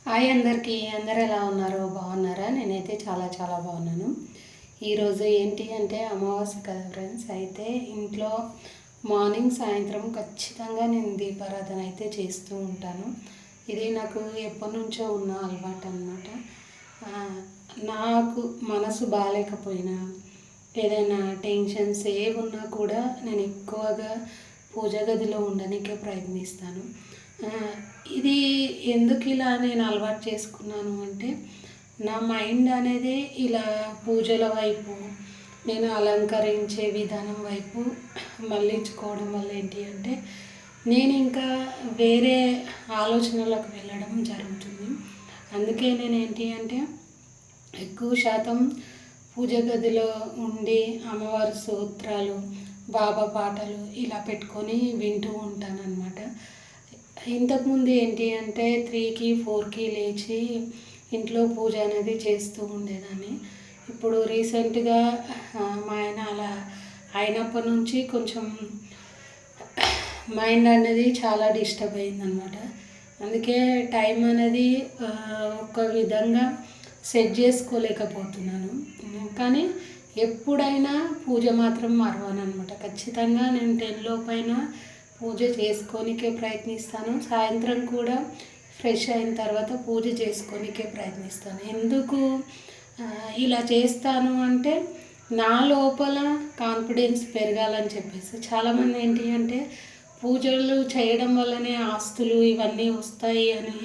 Hi అందరికీ, అందరు ఎలా ఉన్నారు? బాగున్నారా? నేనైతే చాలా చాలా బాగున్నాను. ఈరోజు ఏంటి అంటే అమావాస్య కదా ఫ్రెండ్స్. అయితే ఇంట్లో మార్నింగ్ సాయంత్రం ఖచ్చితంగా నేను దీపారాధన అయితే చేస్తూ ఉంటాను. ఇది నాకు ఎప్పటి నుంచో ఉన్న అలవాటు అనమాట. నాకు మనసు బాగాలేకపోయినా, ఏదైనా టెన్షన్స్ ఏమున్నా కూడా నేను ఎక్కువగా పూజ గదిలో ఉండడానికే ప్రయత్నిస్తాను. ఇది ఎందుకు ఇలా నేను అలవాటు చేసుకున్నాను అంటే, నా మైండ్ అనేది ఇలా పూజల వైపు, నేను అలంకరించే విధానం వైపు మళ్ళించుకోవడం వల్ల ఏంటి అంటే, నేను ఇంకా వేరే ఆలోచనలకు వెళ్ళడం జరుగుతుంది. అందుకే నేను ఏంటి అంటే ఎక్కువ శాతం పూజ గదిలో ఉండి అమ్మవారి స్తోత్రాలు, బాబా పాటలు ఇలా పెట్టుకొని వింటూ ఉంటానన్నమాట. ఇంతకుముందు ఏంటి అంటే 3కి 4కి లేచి ఇంట్లో పూజ అనేది చేస్తూ ఉండేదాన్ని. ఇప్పుడు రీసెంట్గా మా ఆయన అలా అయినప్పటి నుంచి కొంచెం మైండ్ అనేది చాలా డిస్టర్బ్ అయిందనమాట. అందుకే టైం అనేది ఒక విధంగా సెట్ చేసుకోలేకపోతున్నాను. కానీ ఎప్పుడైనా పూజ మాత్రం మరవను అనమాట. ఖచ్చితంగా నేను 10 లోపైన పూజ చేసుకోనికే ప్రయత్నిస్తాను. సాయంత్రం కూడా ఫ్రెష్ అయిన తర్వాత పూజ చేసుకోనికే ప్రయత్నిస్తాను. ఎందుకు ఇలా చేస్తాను అంటే, నా లోపల కాన్ఫిడెన్స్ పెరగాలని చెప్పేసి. చాలామంది ఏంటి అంటే పూజలు చేయడం వల్లనే ఆస్తులు ఇవన్నీ వస్తాయి అని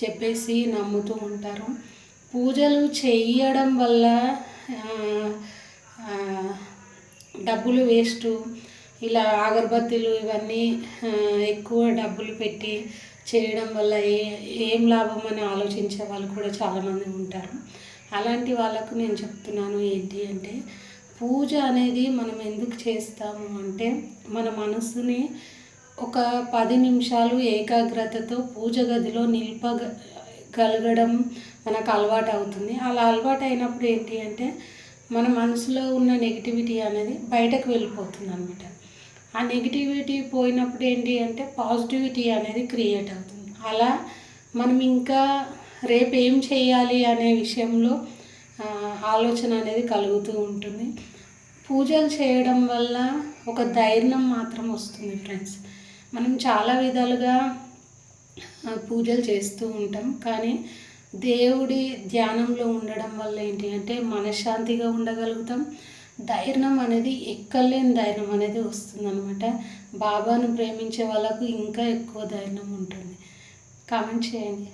చెప్పేసి నమ్ముతూ ఉంటారు. పూజలు చేయడం వల్ల డబ్బులు వేస్టు, ఇలా అగరబత్తీలు ఇవన్నీ ఎక్కువ డబ్బులు పెట్టి చేయడం వల్ల ఏం లాభం అని ఆలోచించే వాళ్ళు కూడా చాలామంది ఉంటారు. అలాంటి వాళ్ళకు నేను చెప్తున్నాను ఏంటి అంటే, పూజ అనేది మనం ఎందుకు చేస్తాము అంటే, మన మనసుని ఒక 10 నిమిషాలు ఏకాగ్రతతో పూజ గదిలో నిలపగలగడం మనకు అలవాటు అవుతుంది. అలా అలవాటు అయినప్పుడు ఏంటి అంటే, మన మనసులో ఉన్న నెగిటివిటీ అనేది బయటకు వెళ్ళిపోతుంది అనమాట. ఆ నెగిటివిటీ పోయినప్పుడు ఏంటి అంటే పాజిటివిటీ అనేది క్రియేట్ అవుతుంది. అలా మనం ఇంకా రేపు ఏం చేయాలి అనే విషయంలో ఆలోచన అనేది కలుగుతూ ఉంటుంది. పూజలు చేయడం వల్ల ఒక ధైర్యం మాత్రం వస్తుంది ఫ్రెండ్స్. మనం చాలా విధాలుగా పూజలు చేస్తూ ఉంటాం, కానీ దేవుడి ధ్యానంలో ఉండడం వల్ల ఏంటి అంటే మనశ్శాంతిగా ఉండగలుగుతాం. ధైర్యం అనేది ఎక్కలేని ధైర్యం అనేది వస్తుందన్నమాట. బాబాను ప్రేమించే వాళ్ళకు ఇంకా ఎక్కువ ధైర్యం ఉంటుంది. కామెంట్ చేయండి.